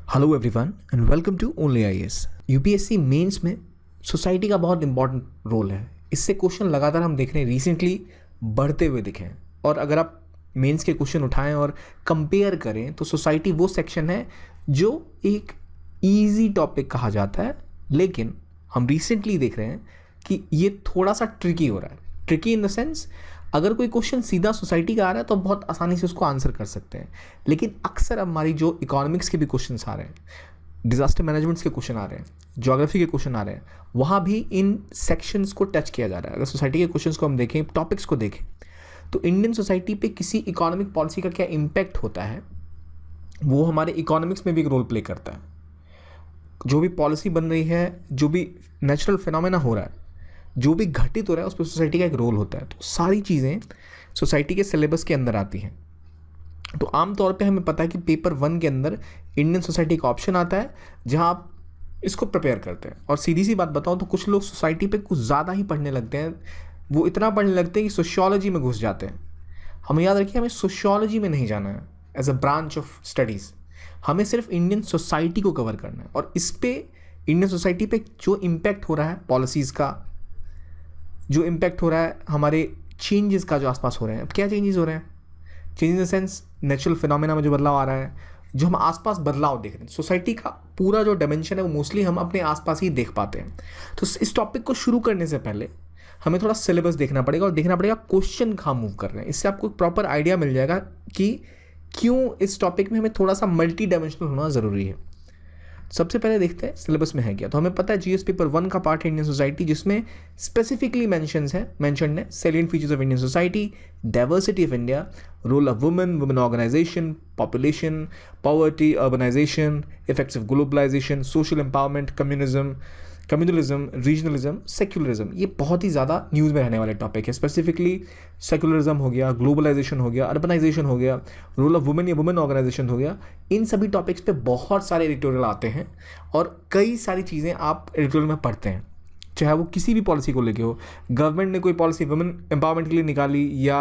Hello everyone and welcome to only IAS. UPSC mains में society का बहुत important role है। इससे क्वेश्चन लगातार हम देख रहे हैं, रिसेंटली बढ़ते हुए दिखे हैं। और अगर आप मेंस के क्वेश्चन उठाएं और कंपेयर करें तो सोसाइटी वो सेक्शन है जो एक इजी टॉपिक कहा जाता है, लेकिन हम रिसेंटली देख रहे हैं कि ये थोड़ा सा ट्रिकी हो रहा है। ट्रिकी इन द सेंस, अगर कोई क्वेश्चन सीधा सोसाइटी का आ रहा है तो बहुत आसानी से उसको आंसर कर सकते हैं, लेकिन अक्सर हमारी जो इकोनॉमिक्स के भी क्वेश्चंस आ रहे हैं, डिजास्टर मैनेजमेंट्स के क्वेश्चन आ रहे हैं, ज्योग्राफी के क्वेश्चन आ रहे हैं, वहाँ भी इन सेक्शंस को टच किया जा रहा है। अगर सोसाइटी के क्वेश्चंस को हम देखें, टॉपिक्स को देखें, तो इंडियन सोसाइटी पे किसी इकोनॉमिक पॉलिसी का क्या इम्पैक्ट होता है, वो हमारे इकोनॉमिक्स में भी एक रोल प्ले करता है। जो भी पॉलिसी बन रही है, जो भी नेचुरल फिनोमेना हो रहा है, जो भी घटित हो रहा है, उस पर सोसाइटी का एक रोल होता है। तो सारी चीज़ें सोसाइटी के सिलेबस के अंदर आती हैं। तो आमतौर पे हमें पता है कि पेपर 1 के अंदर इंडियन सोसाइटी का ऑप्शन आता है, जहां आप इसको प्रिपेयर करते हैं। और सीधी सी बात बताऊं तो कुछ लोग सोसाइटी पे कुछ ज़्यादा ही पढ़ने लगते हैं। वो इतना पढ़ने लगते हैं कि सोशियोलॉजी में घुस जाते हैं। हमें याद रखिए, हमें सोशियोलॉजी में नहीं जाना है as a branch of studies. हमें सिर्फ इंडियन सोसाइटी को कवर करना है, और इस पे इंडियन सोसाइटी पे जो इम्पैक्ट हो रहा है पॉलिसीज़ का, जो इम्पैक्ट हो रहा है हमारे चेंजेस का, जो आसपास हो रहे हैं। अब क्या चेंजेस हो रहे हैं? Change in the sense natural phenomena में जो बदलाव आ रहा है, जो हम आसपास बदलाव देख रहे हैं। सोसाइटी का पूरा जो डायमेंशन है वो मोस्टली हम अपने आसपास ही देख पाते हैं। तो इस टॉपिक को शुरू करने से पहले हमें थोड़ा सिलेबस देखना पड़ेगा और देखना पड़ेगा क्वेश्चन कहाँ मूव कर रहे हैं। इससे आपको एक प्रॉपर आइडिया मिल जाएगा कि क्यों इस टॉपिक में हमें थोड़ा सा मल्टी डायमेंशनल होना ज़रूरी है। सबसे पहले देखते हैं सिलेबस में है क्या। तो हमें पता है जीएस पेपर 1 का पार्ट है इंडियन सोसाइटी, जिसमें स्पेसिफिकली मेंशन्ड है salient features of Indian society, diversity of India, role of women organisation, population, poverty, urbanisation, effects of globalisation, social empowerment, communalism, regionalism, secularism. ये बहुत ही ज़्यादा न्यूज़ में रहने वाले टॉपिक है। स्पेसिफिकली सेक्युलरिज्म हो गया, ग्लोबलाइजेशन हो गया, अर्बनाइजेशन हो गया, रोल ऑफ वुमेन या वुमेन ऑर्गेनाइजेशन हो गया। इन सभी टॉपिक्स पे बहुत सारे एडिटोरियल आते हैं और कई सारी चीज़ें आप एडिटोरियल में पढ़ते हैं, चाहे वो किसी भी पॉलिसी को लेके हो। गवर्नमेंट ने कोई पॉलिसी वुमेन एम्पावरमेंट के लिए निकाली या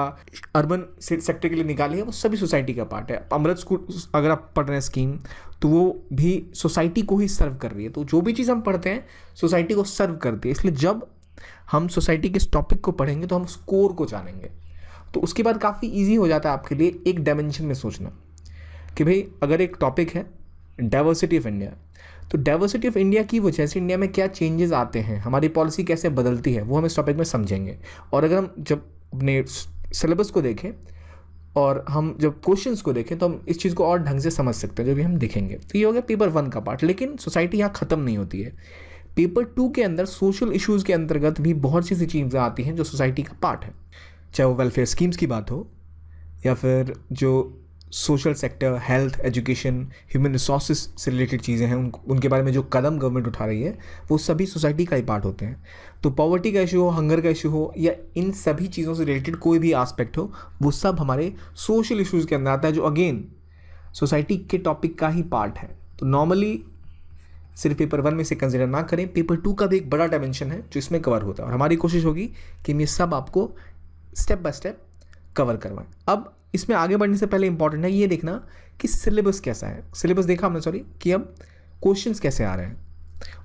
अर्बन सेक्टर के लिए निकाली है, वो सभी सोसाइटी का पार्ट है। अमृत स्कूल अगर आप पढ़ रहे हैं स्कीम, तो वो भी सोसाइटी को ही सर्व कर रही है। तो जो भी चीज़ हम पढ़ते हैं सोसाइटी को सर्व करती है। इसलिए जब हम सोसाइटी के इस टॉपिक को पढ़ेंगे तो हम स्कोर को जानेंगे। तो उसके बाद काफ़ी ईजी हो जाता है आपके लिए एक डायमेंशन में सोचना कि भाई अगर एक टॉपिक है डाइवर्सिटी ऑफ इंडिया, तो डाइवर्सिटी ऑफ इंडिया की वजह से इंडिया में क्या चेंजेस आते हैं, हमारी पॉलिसी कैसे बदलती है, वो हम इस टॉपिक में समझेंगे। और अगर हम जब अपने सिलेबस को देखें और हम जब क्वेश्चंस को देखें, तो हम इस चीज़ को और ढंग से समझ सकते हैं, जो भी हम देखेंगे। तो ये हो गया पेपर 1 का पार्ट। लेकिन सोसाइटी यहाँ ख़त्म नहीं होती है। पेपर 2 के अंदर सोशल इश्यूज़ के अंतर्गत भी बहुत सी चीज़ें आती हैं जो सोसाइटी का पार्ट है, चाहे वो वेलफेयर स्कीम्स की बात हो या फिर जो social sector, health, education, human resources से रिलेटेड चीज़ें हैं, उनके बारे में जो कदम गवर्नमेंट उठा रही है, वो सभी सोसाइटी का ही पार्ट होते हैं। तो पॉवर्टी का इशू हो, हंगर का इशू हो, या इन सभी चीज़ों से रिलेटेड कोई भी आस्पेक्ट हो, वो सब हमारे सोशल इश्यूज़ के अंदर आता है, जो अगेन सोसाइटी के टॉपिक का ही पार्ट है। तो नॉर्मली सिर्फ पेपर 1 में से कंसिडर ना करें, पेपर 2 का भी एक बड़ा डायमेंशन है जो इसमें कवर होता है, और हमारी कोशिश होगी कि हम ये सब आपको स्टेप बाय स्टेप कवर करवाएं। अब इसमें आगे बढ़ने से पहले इंपॉर्टेंट है ये देखना कि सिलेबस कैसा है। सिलेबस देखा हमने, सॉरी, कि अब क्वेश्चंस कैसे आ रहे हैं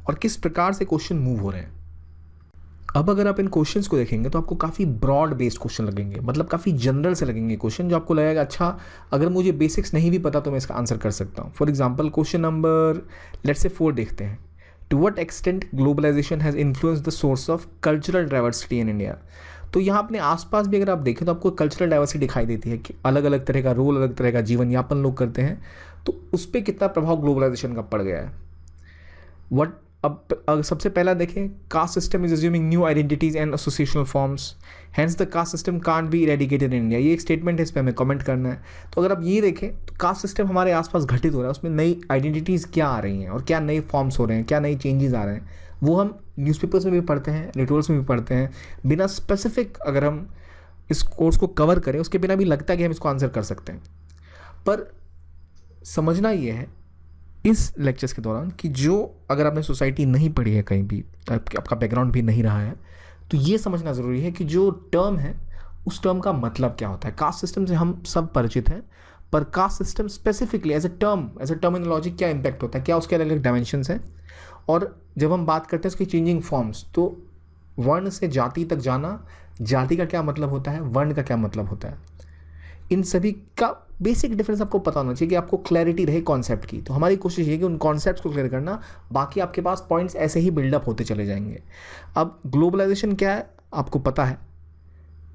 और किस प्रकार से क्वेश्चन मूव हो रहे हैं। अब अगर आप इन क्वेश्चंस को देखेंगे तो आपको काफ़ी ब्रॉड बेस्ड क्वेश्चन लगेंगे, मतलब काफ़ी जनरल से लगेंगे क्वेश्चन, जो आपको लगेगा अच्छा अगर मुझे बेसिक्स नहीं भी पता तो मैं इसका आंसर कर सकता हूँ। For example question number let's say 4 देखते हैं। To what extent globalisation has influenced the source of cultural diversity in India. तो यहाँ अपने आसपास भी अगर आप देखें तो आपको कल्चरल डाइवर्सिटी दिखाई देती है कि अलग अलग तरह का रोल, अलग तरह का जीवन यापन लोग करते हैं। तो उस पर कितना प्रभाव ग्लोबलाइजेशन का पड़ गया है। अब सबसे पहला देखें, caste system is assuming new identities and associational forms, hence the caste system can't be eradicated in India. ये एक स्टेटमेंट है, इस पर हमें कमेंट करना है। तो अगर आप ये देखें तो कास्ट सिस्टम हमारे आसपास घटित हो रहा है, उसमें नई आइडेंटिटीज़ क्या आ रही हैं और क्या नए फॉर्म्स हो रहे हैं, क्या नई चेंजेस आ रहे हैं, वो हम न्यूज़पेपर्स में भी पढ़ते हैं, एडिटोरियल्स में भी पढ़ते हैं। बिना स्पेसिफिक अगर हम इस कोर्स को कवर करें, उसके बिना भी लगता है कि हम इसको आंसर कर सकते हैं। पर समझना ये है इस लेक्चर्स के दौरान कि जो अगर आपने सोसाइटी नहीं पढ़ी है, कहीं भी आपका बैकग्राउंड भी नहीं रहा है, तो ये समझना ज़रूरी है कि जो टर्म है उस टर्म का मतलब क्या होता है। कास्ट सिस्टम से हम सब परिचित हैं, पर caste system specifically as a terminology क्या इम्पैक्ट होता है, क्या उसके अलग अलग डायमेंशंस हैं। और जब हम बात करते हैं उसकी चेंजिंग फॉर्म्स, तो वर्ण से जाति तक जाना, जाति का क्या मतलब होता है, वर्ण का क्या मतलब होता है, इन सभी का बेसिक डिफरेंस आपको पता होना चाहिए कि आपको क्लैरिटी रहे कॉन्सेप्ट की। तो हमारी कोशिश ये कि उन कॉन्सेप्ट्स को क्लियर करना, बाकी आपके पास पॉइंट्स ऐसे ही बिल्डअप होते चले जाएंगे। अब ग्लोबलाइजेशन क्या है आपको पता है,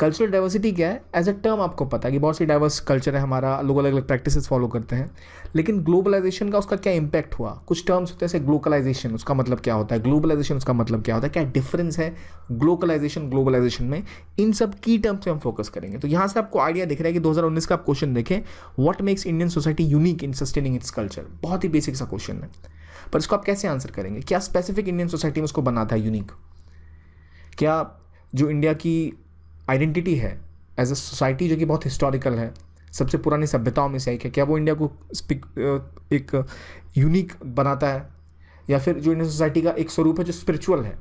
कल्चरल डाइवर्सिटी क्या है एज अ टर्म आपको पता है कि बहुत सी डाइवर्स कल्चर है हमारा, लोग अलग अलग प्रैक्टिसेस फॉलो करते हैं। लेकिन ग्लोबलाइजेशन का उसका क्या इंपैक्ट हुआ, कुछ टर्म्स होते हैं जैसे ग्लोकलाइजेशन, उसका मतलब क्या होता है, ग्लोबलाइजेशन उसका मतलब क्या होता है, क्या डिफरेंस है ग्लोबलाइजेशन में, इन सब की टर्म्स पे हम फोकस करेंगे। तो यहाँ से आपको आइडिया दिख रहा है कि 2019 का आप क्वेश्चन देखें, what makes Indian society unique in sustaining its culture, बहुत ही बेसिक सा क्वेश्चन है, पर इसको आप कैसे आंसर करेंगे, क्या स्पेसिफिक इंडियन सोसाइटी में उसको बनाता है यूनिक, क्या जो इंडिया की आइडेंटिटी है एज अ सोसाइटी जो कि बहुत हिस्टोरिकल है, सबसे पुरानी सभ्यताओं में से एक है, क्या वो इंडिया को एक यूनिक बनाता है, या फिर जो इंडियन सोसाइटी का एक स्वरूप है जो स्पिरिचुअल है,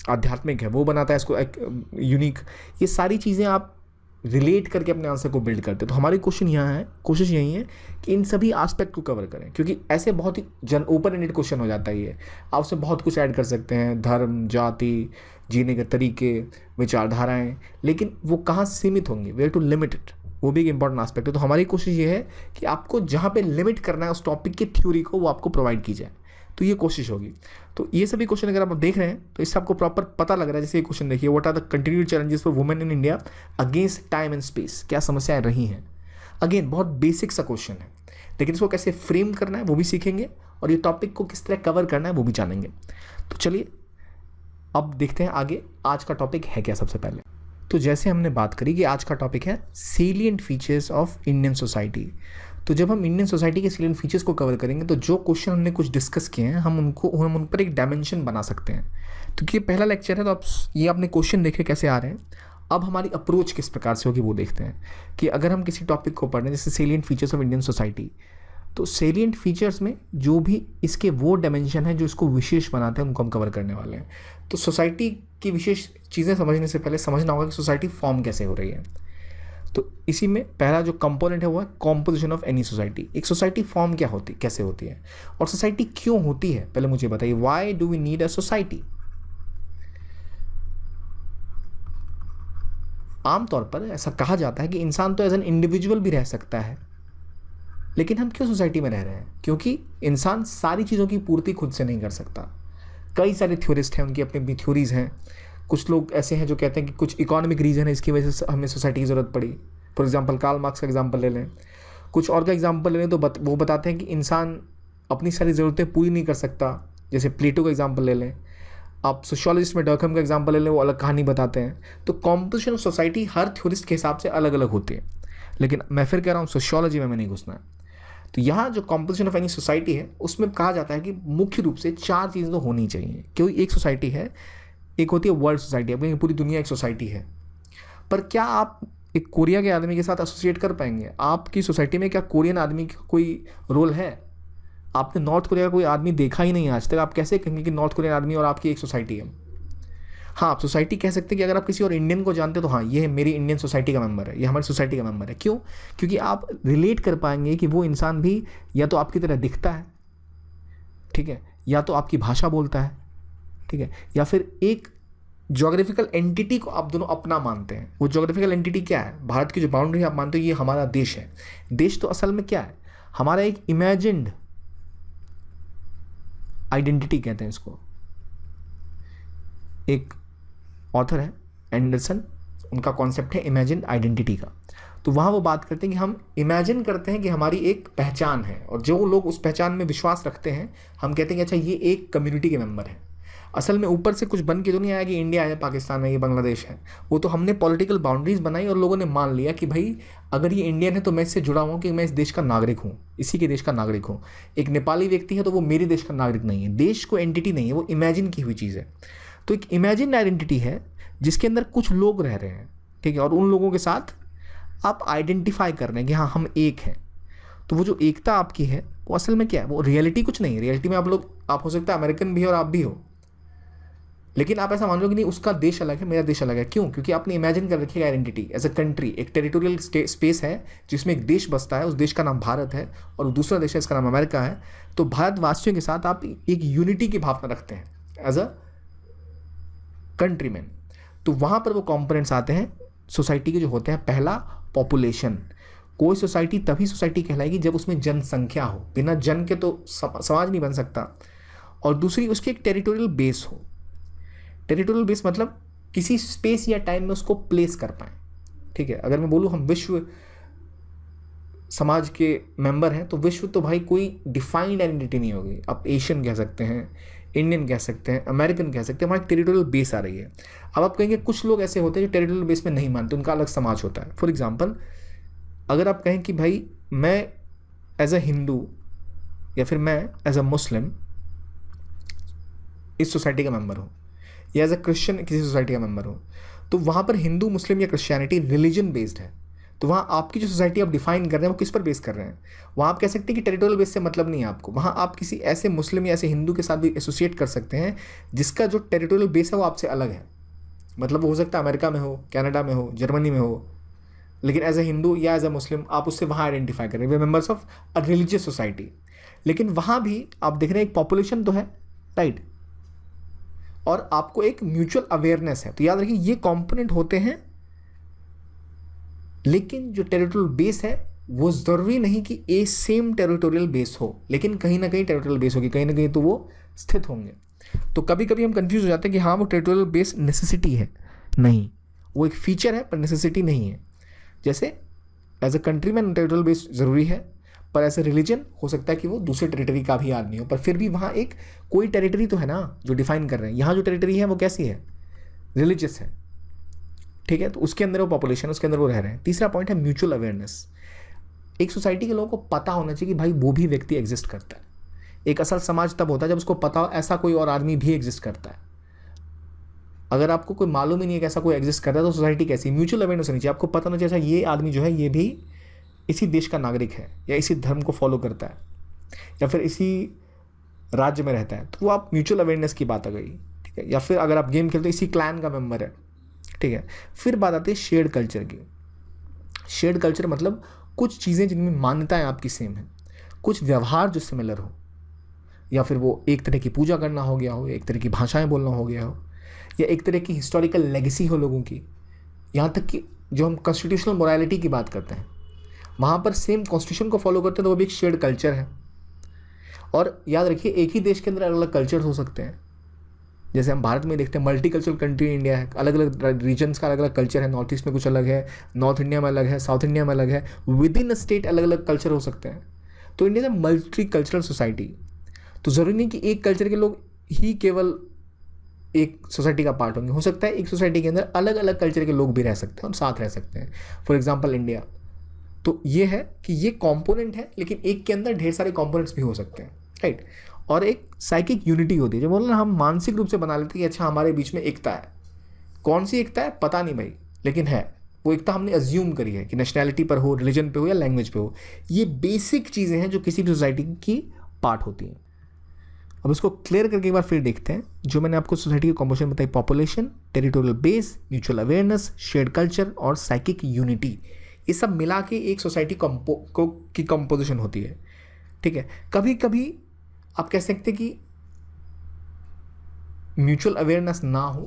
आध्यात्मिक है, वो बनाता है इसको एक यूनिक। ये सारी चीज़ें आप रिलेट करके अपने आंसर को बिल्ड करते हैं। तो हमारी कोशिश यही है कि इन सभी एस्पेक्ट को कवर करें, क्योंकि ऐसे बहुत ही ओपन एंडेड क्वेश्चन हो जाता है ये, आप उसमें बहुत कुछ ऐड कर सकते हैं, धर्म, जाति, जीने के तरीके, विचारधाराएं, लेकिन वो कहाँ सीमित होंगे, वे टू लिमिट इट, वो भी एक इंपॉर्टेंट एस्पेक्ट है। तो हमारी कोशिश ये है कि आपको जहाँ पे लिमिट करना है उस टॉपिक की थ्योरी को, वो आपको प्रोवाइड की जाए, तो ये कोशिश होगी। तो ये सभी क्वेश्चन अगर आप देख रहे हैं तो इससे आपको प्रॉपर पता लग रहा है। जैसे ये क्वेश्चन देखिए, what are the continued challenges for women in India against time and space, क्या समस्याएं रही हैं। अगेन बहुत बेसिक सा क्वेश्चन है, लेकिन इसको कैसे फ्रेम करना है वो भी सीखेंगे, और ये टॉपिक को किस तरह कवर करना है वो भी जानेंगे। तो चलिए अब देखते हैं आगे आज का टॉपिक है क्या। सबसे पहले तो जैसे हमने बात करी कि आज का टॉपिक है salient features of Indian society. तो जब हम इंडियन सोसाइटी के सेलिएंट फीचर्स को कवर करेंगे तो जो क्वेश्चन हमने कुछ डिस्कस किए हैं हम उन पर एक डायमेंशन बना सकते हैं। तो ये पहला लेक्चर है, तो आप ये आपने क्वेश्चन देखे कैसे आ रहे हैं। अब हमारी अप्रोच किस प्रकार से होगी वो देखते हैं कि अगर हम किसी टॉपिक को पढ़ रहे हैं जैसे salient features of Indian society, तो सेलिएंट फीचर्स में जो भी इसके वो डायमेंशन है जो इसको विशेष बनाते हैं उनको हम कवर करने वाले हैं। तो सोसाइटी की विशेष चीज़ें समझने से पहले समझना होगा कि सोसाइटी फॉर्म कैसे हो रही है। तो इसी में पहला जो कंपोनेंट है वो है कॉम्पोजिशन ऑफ एनी सोसाइटी। एक सोसाइटी फॉर्म क्या होती, कैसे होती है, और सोसाइटी क्यों होती है, पहले मुझे बताइए, why do we need a society. आमतौर पर ऐसा कहा जाता है कि इंसान तो एज एन इंडिविजुअल भी रह सकता है, लेकिन हम क्यों सोसाइटी में रह रहे हैं, क्योंकि इंसान सारी चीज़ों की पूर्ति खुद से नहीं कर सकता। कई सारे थ्योरिस्ट हैं, उनकी अपनी अपनी थ्योरीज़ हैं। कुछ लोग ऐसे हैं जो कहते हैं कि कुछ इकोनॉमिक रीज़न है, इसकी वजह से हमें सोसाइटी की ज़रूरत पड़ी। फॉर एग्जांपल कार्ल मार्क्स का एग्जांपल ले लें, कुछ और का एग्जांपल ले लें तो वो बताते हैं कि इंसान अपनी सारी ज़रूरतें पूरी नहीं कर सकता। जैसे प्लेटो का एग्जांपल ले लें, आप सोशियोलॉजिस्ट में डर्कहम का एग्जांपल ले लें, वो अलग कहानी बताते हैं। तो composition of society her theorist के हिसाब से अलग अलग होती है, लेकिन मैं फिर कह रहा हूँ सोशियोलॉजी में नहीं घुसना है। तो यहाँ जो कॉम्पोजिशन ऑफ एनी सोसाइटी है उसमें कहा जाता है कि मुख्य रूप से 4 चीज़ें तो होनी चाहिए। क्योंकि एक सोसाइटी है, एक होती है वर्ल्ड सोसाइटी, अपनी पूरी दुनिया एक सोसाइटी है। पर क्या आप एक कोरिया के आदमी के साथ एसोसिएट कर पाएंगे? आपकी सोसाइटी में क्या कोरियन आदमी का कोई रोल है? आपने नॉर्थ कोरिया का कोई आदमी देखा ही नहीं आज तक, आप कैसे कहेंगे कि नॉर्थ कोरियन आदमी और आपकी एक सोसाइटी है? हाँ, आप सोसाइटी कह सकते हैं कि अगर आप किसी और इंडियन को जानते हो तो हाँ, ये मेरी इंडियन सोसाइटी का मेंबर है, ये हमारी सोसाइटी का मेंबर है। क्यों? क्योंकि आप रिलेट कर पाएंगे कि वो इंसान भी या तो आपकी तरह दिखता है, ठीक है, या तो आपकी भाषा बोलता है, ठीक है, या फिर एक ज्योग्राफिकल एंटिटी को आप दोनों अपना मानते हैं। वो ज्योग्राफिकल एंटिटी क्या है? भारत की जो बाउंड्री आप मानते हो ये हमारा देश है। देश तो असल में क्या है? हमारा एक इमेजिन्ड आइडेंटिटी कहते हैं इसको। एक ऑथर है एंडरसन, उनका कॉन्सेप्ट है इमेजिन आइडेंटिटी का। तो वहाँ वो बात करते हैं कि हम इमेजिन करते हैं कि हमारी एक पहचान है, और जो लोग उस पहचान में विश्वास रखते हैं हम कहते हैं कि अच्छा ये एक कम्युनिटी के मेंबर है। असल में ऊपर से कुछ बन के तो नहीं आया कि इंडिया है, पाकिस्तान है, ये बांग्लादेश है। वो तो हमने पॉलिटिकल बाउंड्रीज बनाई और लोगों ने मान लिया कि भाई अगर ये इंडियन है तो मैं इससे जुड़ा हुआ कि मैं इस देश का नागरिक हूँ, इसी के देश का नागरिक हूँ। एक नेपाली व्यक्ति है तो वो मेरे देश का नागरिक नहीं है। देश को एंटिटी नहीं है, वो इमेजिन की हुई चीज़ है। तो एक इमेजिन आइडेंटिटी है जिसके अंदर कुछ लोग रह रहे हैं, ठीक है, और उन लोगों के साथ आप आइडेंटिफाई कर रहे हैं कि हाँ हम एक हैं। तो वो जो एकता आपकी है वो असल में क्या है? वो रियलिटी कुछ नहीं है। रियलिटी में आप हो सकता है अमेरिकन भी हो और आप भी हो, लेकिन आप ऐसा मान लो कि नहीं उसका देश अलग है, मेरा देश अलग है। क्यों? क्योंकि आपने इमेजिन कर रखी है आइडेंटिटी एज अ कंट्री, एक टेरिटोरियल स्पेस है जिसमें एक देश बसता है, उस देश का नाम भारत है, और दूसरा देश है इसका नाम अमेरिका है। तो भारतवासियों के साथ आप एक यूनिटी की भावना रखते हैं एज अ कंट्रीमैन। तो वहाँ पर वो कॉम्पोनेंट्स आते हैं सोसाइटी के जो होते हैं। पहला, पॉपुलेशन। कोई सोसाइटी तभी सोसाइटी कहलाएगी जब उसमें जनसंख्या हो, बिना जन के तो समाज नहीं बन सकता। और दूसरी, उसकी एक टेरिटोरियल बेस हो। टेरिटोरियल बेस मतलब किसी स्पेस या टाइम में उसको प्लेस कर पाएँ। ठीक है, अगर मैं बोलूँ हम विश्व समाज के मेंबर हैं, तो विश्व तो भाई कोई डिफाइंड आइडेंटिटी नहीं होगी। आप एशियन कह सकते हैं, इंडियन कह सकते हैं, अमेरिकन कह सकते हैं, वहाँ एक टेरिटोरियल बेस आ रही है। अब आप कहेंगे कुछ लोग ऐसे होते हैं जो टेरिटोरियल बेस में नहीं मानते, उनका अलग समाज होता है। फॉर एग्जांपल, अगर आप कहें कि भाई मैं एज अ हिंदू या फिर मैं एज अ मुस्लिम इस सोसाइटी का मेंबर हूँ, या एज अ क्रिश्चियन किसी सोसाइटी का मेंबर हूँ, तो वहाँ पर हिंदू, मुस्लिम या क्रिश्चियनिटी रिलीजन बेस्ड है। तो वहाँ आपकी जो सोसाइटी आप डिफाइन कर रहे हैं वो किस पर बेस कर रहे हैं? वहाँ आप कह सकते हैं कि टेरिटोरियल बेस से मतलब नहीं है आपको। वहाँ आप किसी ऐसे मुस्लिम या ऐसे हिंदू के साथ भी एसोसिएट कर सकते हैं जिसका जो टेरिटोरियल बेस है वो आपसे अलग है। मतलब वो हो सकता है अमेरिका में हो, कनाडा में हो, जर्मनी में हो, लेकिन एज अ हिंदू या एज अ मुस्लिम आप उससे वहाँ आइडेंटिफाई कर रहे हैं, वे members of a religious society. लेकिन वहाँ भी आप देख रहे हैं एक पॉपुलेशन तो है, राइट, और आपको एक म्यूचुअल अवेयरनेस है। तो याद रखिए ये कंपोनेंट होते हैं, लेकिन जो टेरिटोरियल बेस है वो ज़रूरी नहीं कि ए सेम टेरिटोरियल बेस हो, लेकिन कहीं ना कहीं टेरिटोरियल बेस होगी, कहीं ना कहीं तो वो स्थित होंगे। तो कभी कभी हम कंफ्यूज हो जाते हैं कि हाँ वो टेरिटोरियल बेस नेसेसिटी है, नहीं, वो एक फीचर है पर नेसेसिटी नहीं है। जैसे एज अ कंट्री में टेरिटोरियल बेस ज़रूरी है, पर एज ए रिलीजन हो सकता है कि वो दूसरे टेरिटरी का भी आदमी हो, पर फिर भी वहाँ एक कोई टेरिटरी तो है ना जो डिफाइन कर रहे हैं। यहाँ जो टेरिटरी है वो कैसी है? रिलीजियस है। ठीक है, तो उसके अंदर वो पॉपुलेशन, उसके अंदर वो रह रहे हैं। तीसरा पॉइंट है म्यूचुअल अवेयरनेस। एक सोसाइटी के लोगों को पता होना चाहिए कि भाई वो भी व्यक्ति एग्जिस्ट करता है। एक असल समाज तब होता है जब उसको पता हो ऐसा कोई और आदमी भी एग्जिस्ट करता है। अगर आपको कोई मालूम ही नहीं है कि ऐसा कोई एग्जिस्ट करता है तो सोसाइटी कैसी? म्यूचुअल अवेयरनेस होनी चाहिए, आपको पता होना चाहिए ये आदमी जो है ये भी इसी देश का नागरिक है, या इसी धर्म को फॉलो करता है, या फिर इसी राज्य में रहता है। तो वो आप म्यूचुअल अवेयरनेस की बात आ गई। ठीक है, या फिर अगर आप गेम खेलते हो इसी क्लैन का मेंबर है। ठीक है, फिर बात आती है शेयर्ड कल्चर की। शेयर्ड कल्चर मतलब कुछ चीज़ें जिनमें मान्यताएं आपकी सेम हैं, कुछ व्यवहार जो सिमिलर हो, या फिर वो एक तरह की पूजा करना हो गया हो, एक तरह की भाषाएं बोलना हो गया हो, या एक तरह की हिस्टोरिकल लेगेसी हो लोगों की। यहाँ तक कि जो हम कॉन्स्टिट्यूशनल मोरालिटी की बात करते हैं, वहाँ पर सेम कॉन्स्टिट्यूशन को फॉलो करते हैं, तो वो भी एक शेयर्ड कल्चर है। और याद रखिए एक ही देश के अंदर अलग अलग कल्चर्स हो सकते हैं। जैसे हम भारत में देखते हैं मल्टी कल्चरल कंट्री इंडिया है, अलग अलग रीजन्स का अलग अलग कल्चर है। नॉर्थ ईस्ट में कुछ अलग है, नॉर्थ इंडिया में अलग है, साउथ इंडिया में अलग है, विद इन अ स्टेट अलग अलग कल्चर हो सकते हैं। तो India is multi cultural society. तो ज़रूरी नहीं कि एक कल्चर के लोग ही केवल एक सोसाइटी का पार्ट होंगे। हो सकता है एक सोसाइटी के अंदर अलग अलग कल्चर के लोग भी रह सकते हैं और साथ रह सकते हैं। For example India. तो ये है कि ये कॉम्पोनेंट है, लेकिन एक के अंदर ढेर सारे कॉम्पोनेंट्स भी हो सकते हैं, राइट। और एक साइकिक यूनिटी होती है, जो बोलना हम मानसिक रूप से बना लेते हैं कि अच्छा हमारे बीच में एकता है। कौन सी एकता है पता नहीं भाई, लेकिन है वो एकता हमने अज्यूम करी है कि नेशनैलिटी पर हो, रिलीजन पे हो या लैंग्वेज पे हो। ये बेसिक चीज़ें हैं जो किसी भी सोसाइटी की पार्ट होती हैं। अब इसको क्लियर करके एक बार फिर देखते हैं। जो मैंने आपको सोसाइटी की कॉम्पोजिशन बताई, population, territorial base, mutual awareness, shared culture और साइकिक यूनिटी, ये सब मिला के एक सोसाइटी की कंपोजिशन होती है। ठीक है, कभी कभी आप कह सकते कि म्यूचुअल अवेयरनेस ना हो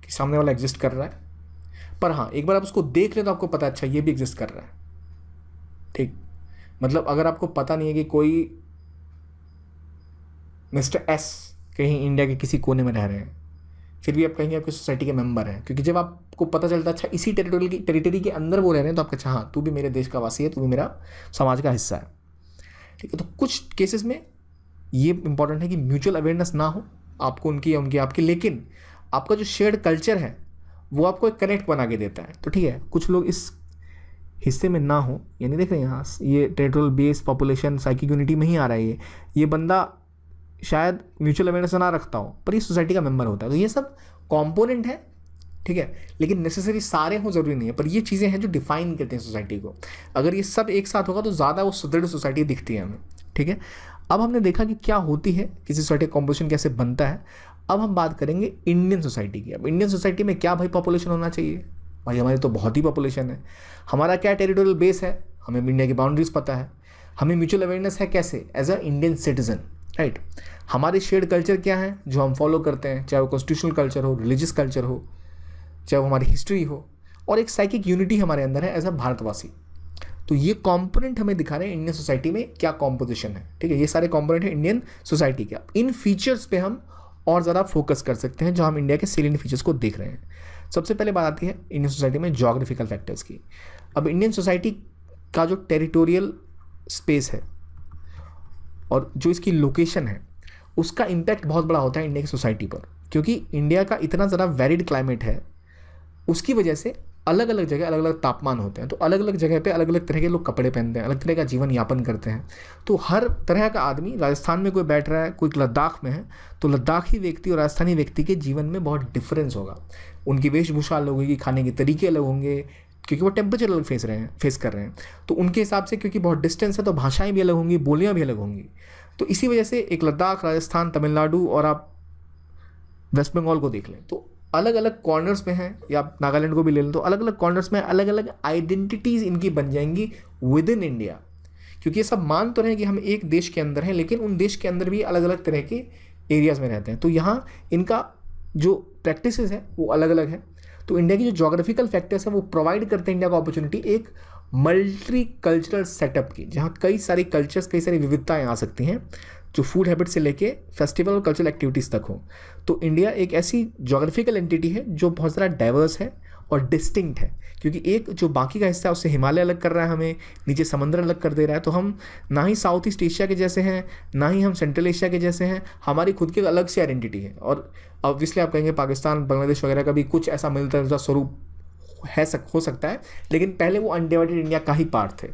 कि सामने वाला एग्जिस्ट कर रहा है, पर हाँ एक बार आप उसको देख ले तो आपको पता है अच्छा ये भी एग्जिस्ट कर रहा है। ठीक, मतलब अगर आपको पता नहीं है कि कोई मिस्टर एस कहीं इंडिया के किसी कोने में रह रहे हैं, फिर भी आप कहेंगे आपकी सोसाइटी के मेंबर हैं, क्योंकि जब आपको पता चलता है अच्छा इसी टेरिटरी के अंदर वो रह रहे हैं, तो आपका अच्छा हाँ तू भी मेरे देश का वासी है, तू भी मेरा समाज का हिस्सा है। ठीक है, तो कुछ केसेस में ये इंपॉर्टेंट है कि म्यूचुअल अवेयरनेस ना हो आपको उनकी या उनकी आपकी, लेकिन आपका जो शेयर्ड कल्चर है वो आपको एक कनेक्ट बना के देता है। तो ठीक है, कुछ लोग इस हिस्से में ना हो, यानी देख रहे हैं यहाँ ये territorial base, population, psychic unity में ही आ रहा है। ये बंदा शायद म्यूचुअल अवेयरनेस ना रखता हो पर ये सोसाइटी का मेंबर होता है। तो ये सब कॉम्पोनेंट है, ठीक है, लेकिन नेसेसरी सारे हों ज़रूरी नहीं है, पर ये चीज़ें हैं जो डिफाइन करते हैं सोसाइटी को। अगर ये सब एक साथ होगा तो ज़्यादा वो सुदृढ़ सोसाइटी दिखती है हमें। ठीक है, अब हमने देखा कि क्या होती है किसी सोसाइटी का कॉम्पोजिशन कैसे बनता है। अब हम बात करेंगे इंडियन सोसाइटी की। अब इंडियन सोसाइटी में क्या भाई पॉपुलेशन होना चाहिए? भाई हमारी तो बहुत ही पॉपुलेशन है। हमारा क्या टेरिटोरियल बेस है? हमें इंडिया की बाउंड्रीज पता है। हमें म्यूचुअल अवेयरनेस है कैसे? As a Indian citizen, right. हमारे शेयर्ड कल्चर क्या है जो हम फॉलो करते हैं, चाहे वो कॉन्स्टिट्यूशनल कल्चर हो, रिलीजियस कल्चर हो, चाहे वो हमारी हिस्ट्री हो, और एक साइकिक यूनिटी हमारे अंदर है एज अ भारतवासी। तो ये कंपोनेंट हमें दिखा रहे हैं इंडियन सोसाइटी में क्या कॉम्पोजिशन है, ठीक है। ये सारे कंपोनेंट है इंडियन सोसाइटी के। इन फीचर्स पे हम और ज़्यादा फोकस कर सकते हैं जो हम इंडिया के सेलिएंट फीचर्स को देख रहे हैं। सबसे पहले बात आती है इंडियन सोसाइटी में जोग्राफिकल फैक्टर्स की। अब इंडियन सोसाइटी का जो टेरिटोरियल स्पेस है और जो इसकी लोकेशन है उसका इम्पैक्ट बहुत बड़ा होता है इंडिया की सोसाइटी पर, क्योंकि इंडिया का इतना ज़्यादा वेरिड क्लाइमेट है। उसकी वजह से अलग अलग जगह अलग अलग तापमान होते हैं, तो अलग अलग जगह पे अलग अलग तरह के लोग कपड़े पहनते हैं, अलग तरह का जीवन यापन करते हैं। तो हर तरह का आदमी, राजस्थान में कोई बैठ रहा है, कोई लद्दाख में है, तो लद्दाखी व्यक्ति और राजस्थानी व्यक्ति के जीवन में बहुत डिफरेंस होगा। उनकी वेशभूषा अलग होगी, खाने के तरीके अलग होंगे, क्योंकि वो टेम्परेचर अलग फेस कर रहे हैं। तो उनके हिसाब से क्योंकि बहुत डिस्टेंस है तो भाषाएँ भी अलग होंगी, बोलियाँ भी अलग होंगी। तो इसी वजह से एक लद्दाख, राजस्थान, तमिलनाडु और आप वेस्ट बंगाल को देख लें तो अलग अलग कॉर्नर्स में हैं, या आप नागालैंड को भी ले लें तो अलग अलग कॉर्नर्स में अलग अलग आइडेंटिटीज़ इनकी बन जाएंगी विद इन इंडिया। क्योंकि ये सब मान तो रहे हैं कि हम एक देश के अंदर हैं, लेकिन उन देश के अंदर भी अलग अलग तरह के एरियाज़ में रहते हैं। तो यहाँ इनका जो प्रैक्टिसेस है वो अलग अलग है। तो इंडिया की जो जोग्राफिकल फैक्टर्स हैं वो प्रोवाइड करते हैं इंडिया को अपॉर्चुनिटी एक मल्टी कल्चरल सेटअप की, जहाँ कई सारी कल्चर्स, कई सारी विविधताएँ आ सकती हैं, जो फूड हैबिट से लेके फेस्टिवल और कल्चरल एक्टिविटीज़ तक हो। तो इंडिया एक ऐसी जोग्राफिकल एंटिटी है जो बहुत ज़्यादा डाइवर्स है और डिस्टिंक्ट है, क्योंकि एक जो बाकी का हिस्सा है उससे हिमालय अलग कर रहा है, हमें नीचे समंदर अलग कर दे रहा है। तो हम ना ही साउथ ईस्ट एशिया के जैसे हैं, ना ही हम सेंट्रल एशिया के जैसे हैं, हमारी खुद की अलग से आइडेंटिटी है। और ऑब्वियसली आप कहेंगे पाकिस्तान, बांग्लादेश वगैरह का भी कुछ ऐसा मिलता जुलता स्वरूप हो सकता है, लेकिन पहले वो अनडिवाइडेड इंडिया का ही पार्ट थे,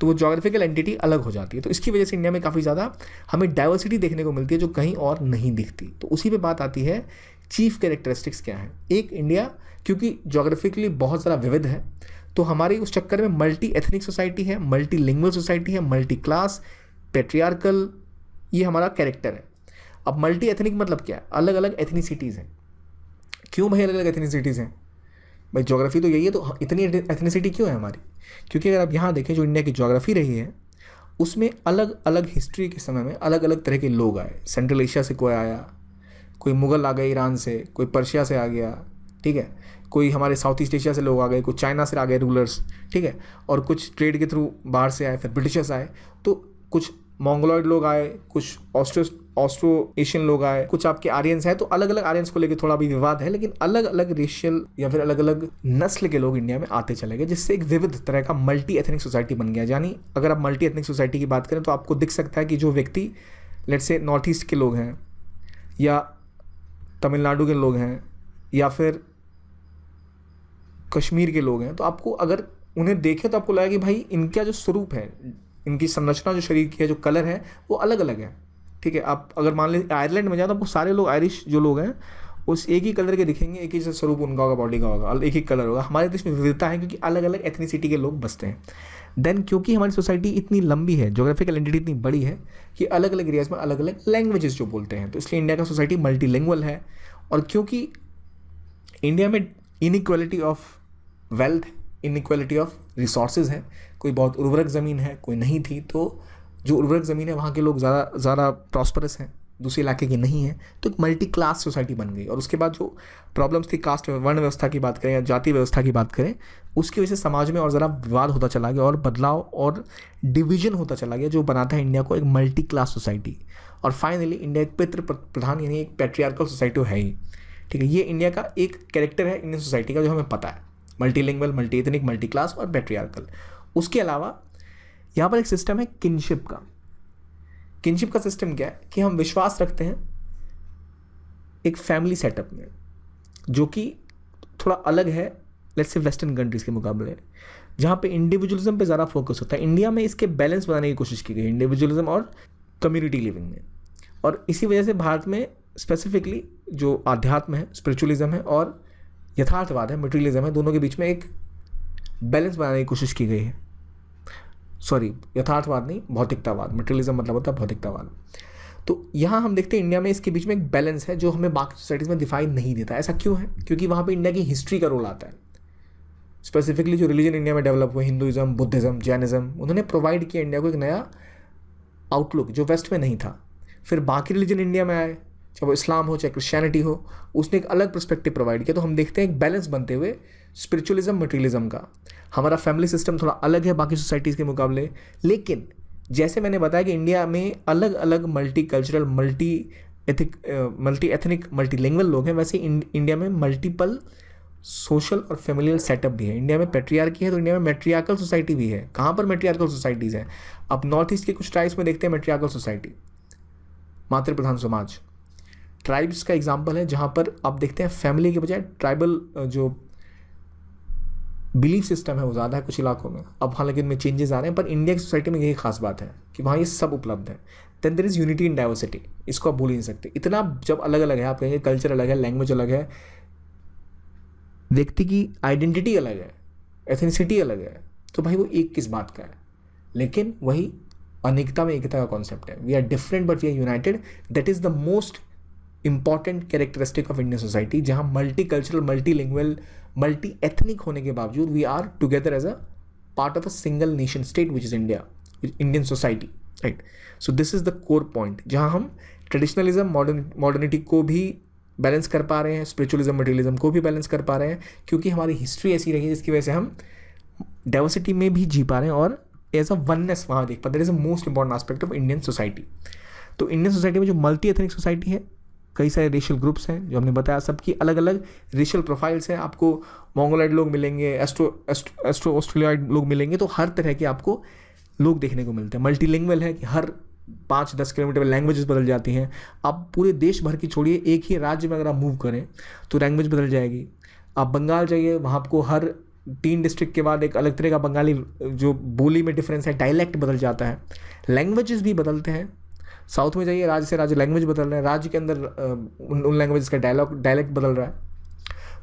तो वो जोग्राफिकल एंटिटी अलग हो जाती है। तो इसकी वजह से इंडिया में काफ़ी ज़्यादा हमें डाइवर्सिटी देखने को मिलती है जो कहीं और नहीं दिखती। तो उसी पे बात आती है चीफ कैरेक्टरिस्टिक्स क्या है। एक, इंडिया क्योंकि जोग्राफिकली बहुत ज़्यादा विविध है, तो हमारी उस चक्कर में मल्टी एथनिक सोसाइटी है, मल्टी लिंग्वल सोसाइटी है, मल्टी क्लास, पेट्रियार्कल, ये हमारा कैरेक्टर है। अब मल्टी एथनिक मतलब क्या है? अलग अलग एथनिसिटीज़ हैं। क्यों भाई अलग अलग एथनिसिटीज़ हैं? भाई ज्योग्राफी तो यही है, तो इतनी एथनिसिटी क्यों है हमारी? क्योंकि अगर आप यहाँ देखें जो इंडिया की ज्योग्राफी रही है उसमें अलग अलग हिस्ट्री के समय में अलग अलग तरह के लोग आए। सेंट्रल एशिया से कोई आया, कोई मुग़ल आ गए ईरान से, कोई पर्शिया से आ गया, ठीक है, कोई हमारे साउथ ईस्ट एशिया से लोग आ गए, कोई चाइना से आ गए रूलर्स, ठीक है, और कुछ ट्रेड के थ्रू बाहर से आए, फिर ब्रिटिशर्स आए, तो कुछ मंगोलॉइड लोग आए, कुछ ऑस्ट्रो एशियन लोग आए, कुछ आपके आर्यंस हैं। तो अलग अलग आर्यंस को लेकर थोड़ा भी विवाद है, लेकिन अलग अलग रेशियल या फिर अलग अलग नस्ल के लोग इंडिया में आते चले गए, जिससे एक विविध तरह का मल्टी एथनिक सोसाइटी बन गया। यानी अगर आप मल्टी एथनिक सोसाइटी की बात करें तो आपको दिख सकता है कि जो व्यक्ति लेट्स से नॉर्थ ईस्ट के लोग हैं, या तमिलनाडु के लोग हैं, या फिर कश्मीर के लोग हैं, तो आपको अगर उन्हें देखें तो आपको लगेगा कि भाई इनका जो स्वरूप है, इनकी संरचना जो शरीर की है, जो कलर है, वो अलग अलग है, ठीक है। आप अगर मान लें आयरलैंड में जाए तो आपको सारे लोग आयरिश जो लोग हैं उस एक ही कलर के दिखेंगे, एक ही स्वरूप उनका होगा, बॉडी का होगा, एक ही कलर होगा। हमारे देश में विविधता है क्योंकि अलग अलग एथनिसिटी के लोग बसते हैं। देन क्योंकि हमारी सोसाइटी इतनी लंबी है, जोग्राफिकल एंटिटी इतनी बड़ी है कि अलग अलग एरियाज़ में अलग अलग लैंग्वेजेस जो बोलते हैं, तो इसलिए इंडिया का सोसाइटी मल्टीलिंगुअल है। और क्योंकि इंडिया में inequality of wealth, inequality of resources है, कोई बहुत उर्वरक ज़मीन है, कोई नहीं थी, तो जो उर्वरक ज़मीन है वहाँ के लोग ज़्यादा प्रॉस्परस हैं, दूसरे इलाके की नहीं है, तो एक मल्टी क्लास सोसाइटी बन गई। और उसके बाद जो प्रॉब्लम्स थी, कास्ट वर्ण व्यवस्था की बात करें या जाति व्यवस्था की बात करें, उसकी वजह से समाज में और ज़रा विवाद होता चला गया और बदलाव और डिवीजन होता चला गया, जो बनाता है इंडिया को एक मल्टी क्लास सोसाइटी। और फाइनली इंडिया एक पितृ प्रधान यानी एक पैट्रियार्कल सोसाइटी है ही, ठीक है। ये इंडिया का एक कैरेक्टर है इंडियन सोसाइटी का जो हमें पता है, multilingual, multi ethnic, multi class और पैट्रियार्कल। उसके अलावा यहाँ पर एक सिस्टम है किनशिप का। किनशिप का सिस्टम क्या है कि हम विश्वास रखते हैं एक फैमिली सेटअप में, जो कि थोड़ा अलग है लेट्स से वेस्टर्न कंट्रीज़ के मुकाबले, जहाँ पे इंडिविजुअलिज्म पे ज़्यादा फोकस होता है। इंडिया में इसके बैलेंस बनाने की कोशिश की गई है, इंडिविजुअलिज्म और कम्युनिटी लिविंग में। और इसी वजह से भारत में स्पेसिफिकली जो आध्यात्म है, स्पिरिचुअलिज्म है, और यथार्थवाद है, मटेरियलिज्म है, दोनों के बीच में एक बैलेंस बनाने की कोशिश की गई है। सॉरी, यथार्थवाद नहीं, भौतिकतावाद। मटेरियलिज्म मतलब होता है भौतिकतावाद। तो यहाँ हम देखते हैं इंडिया में इसके बीच में एक बैलेंस है जो हमें बाकी सोसाइटीज़ में दिखाई नहीं देता। ऐसा क्यों है? क्योंकि वहाँ पे इंडिया की हिस्ट्री का रोल आता है। स्पेसिफिकली जो रिलीजन इंडिया में डेवलप हुए, हिंदुइज्म, बुद्धिज़्म, जैनिज़्म, उन्होंने प्रोवाइड किया इंडिया को एक नया आउटलुक जो वेस्ट में नहीं था। फिर बाकी रिलीजन इंडिया में आए, चाहे वो इस्लाम हो चाहे क्रिश्चियनिटी हो, उसने एक अलग पर्सपेक्टिव प्रोवाइड किया। तो हम देखते हैं एक बैलेंस बनते हुए स्पिरिचुअलिज्म, मटेरियलिज्म का। हमारा फैमिली सिस्टम थोड़ा अलग है बाकी सोसाइटीज़ के मुकाबले, लेकिन जैसे मैंने बताया कि इंडिया में अलग अलग multi cultural, multi ethnic, multi lingual लोग हैं, वैसे इंडिया में मल्टीपल सोशल और फैमिलियल सेटअप भी है। इंडिया में पेट्रियार्की है तो इंडिया में मैट्रियार्कल सोसाइटी भी है। कहाँ पर मैट्रियार्कल सोसाइटीज़ हैं? अब नॉर्थ ईस्ट के कुछ ट्राइब्स में देखते हैं मैट्रियार्कल सोसाइटी, मातृ प्रधान समाज। ट्राइब्स का एग्जाम्पल है जहाँ पर आप देखते हैं फैमिली के बजाय ट्राइबल जो बिलीफ सिस्टम है वो ज़्यादा है कुछ इलाकों में। अब हालांकि इनमें चेंजेस आ रहे हैं, पर इंडिया की सोसाइटी में यही खास बात है कि वहाँ ये सब उपलब्ध है। Then there is unity in diversity, इसको आप भूल ही नहीं सकते। इतना जब अलग अलग है, आप कहेंगे कल्चर अलग है, लैंग्वेज अलग है, व्यक्ति की आइडेंटिटी अलग है, एथनिसिटी अलग है, तो भाई वो एक किस बात का है? लेकिन वही अनेकता में एकता का कॉन्सेप्ट है। We are different but we are united. That is the most important characteristic of Indian society, जहाँ multi cultural, multi lingual, multi ethnic होने के बावजूद we are together as a part of a single nation state which is India, Indian society, right. So this is the core point, जहाँ हम traditionalism, modernity को भी balance कर पा रहे हैं, स्पिरिचुअलिज्म, मटेरियलिज्म को भी बैलेंस कर पा रहे हैं, क्योंकि हमारी हिस्ट्री ऐसी रही है जिसकी वजह से हम डाइवर्सिटी में भी जी पा रहे हैं और एज अ वननेस वहाँ देख पाते हैं। That is a most important aspect of Indian society. तो इंडियन सोसाइटी में जो मल्टी एथनिक सोसाइटी है, कई सारे रेशियल ग्रुप्स हैं जो हमने बताया, सबकी अलग अलग रेशियल प्रोफाइल्स हैं। आपको मोंगोलाइड लोग मिलेंगे, एस्ट्रो ऑस्ट्रेलियाइड लोग मिलेंगे, तो हर तरह के आपको लोग देखने को मिलते हैं। मल्टीलिंगुअल है कि हर 5-10 किलोमीटर में लैंग्वेजेस बदल जाती हैं। आप पूरे देश भर की छोड़िए, एक ही राज्य में अगर आप मूव करें तो लैंग्वेज बदल जाएगी। आप बंगाल जाइए, वहाँ आपको हर 3 डिस्ट्रिक्ट के बाद एक अलग तरह का बंगाली जो बोली में डिफरेंस है, डायलैक्ट बदल जाता है, लैंग्वेजेस भी बदलते हैं। साउथ में जाइए, राज्य से राज्य लैंग्वेज बदल रहे हैं, राज्य के अंदर उन लैंग्वेज का डायलैक्ट बदल रहा है।